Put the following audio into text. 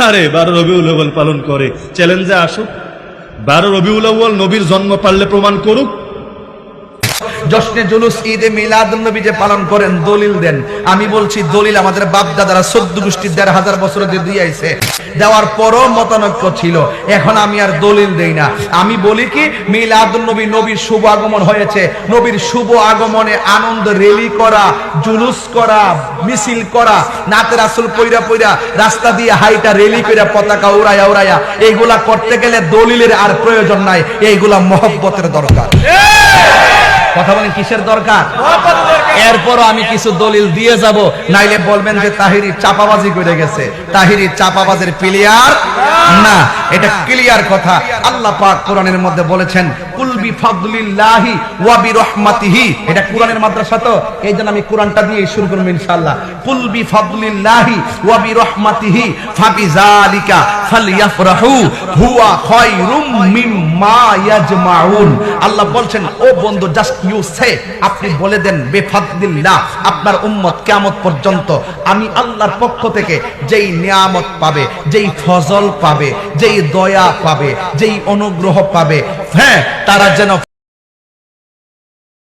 আরে 12 রবিউল আউয়াল পালন করে, চ্যালেঞ্জে আসুক। 12 রবিউল আউয়াল নবীর জন্ম পারলে প্রমাণ করুক। জশ্নে জুলুস ঈদে মিলাদুন নবী যে পালন করেন, দলিল দেন। আমি বলছি দলিল আমাদের বাপ দাদারা 14 গোষ্ঠীর 1500 বছর দিয়ে আইছে, দেওয়ার পরও মতানৈক্য ছিল। এখন আমি আর দলিল দেই না, আমি বলি কি মিলাদুন নবী, নবীর শুভ আগমন হয়েছে, নবীর শুভ আগমনে আনন্দ র্যালি করা, জুলুস করা, মিছিল করা, নাতে রাসূল পয়রা পয়রা রাস্তা দিয়ে হাইটা র্যালি কইরা পতাকা উড়ায়া উড়ায়া, এইগুলা করতে গেলে দলিলের আর প্রয়োজন নাই, এইগুলা মহব্বতের দরকার। কথা বলেন কিসের দরকার? এরপরও আমি কিছু দলিল দিয়ে যাব, নাইলে বলবেন যে তাহিরি চাপাবাজি করে গেছে। তাহিরি চাপাবাজের প্লেয়ার না, এটা ক্লিয়ার কথা। আল্লাহ পাক কোরআনের মধ্যে বলেছেন কুল বিফাদলিল্লাহি ওয়া বিরহমাতিহি, এটা কোরআনের মাদ্রাসা তো, এইজন্য আমি কোরআনটা দিয়ে শুরু করব ইনশাআল্লাহ। কুল বিফাদলিল্লাহি ওয়া বিরহমাতিহি ফাবিযালিকা ফালইফরাহু হুয়া খায়রুম মিম্মা ইয়াজমাউন। আল্লাহ বলছেন, ও বন্ধু, জাস্ট ইউ সে, আপনি বলে দেন বেফাদলিল্লাহ, আপনার উম্মত কিয়ামত পর্যন্ত আমি আল্লাহর পক্ষ থেকে যেই নিয়ামত পাবে, যেই ফজল পাবে, যেই দয়া পাবে, যেই অনুগ্রহ পাবে, হ্যাঁ, তারা যেন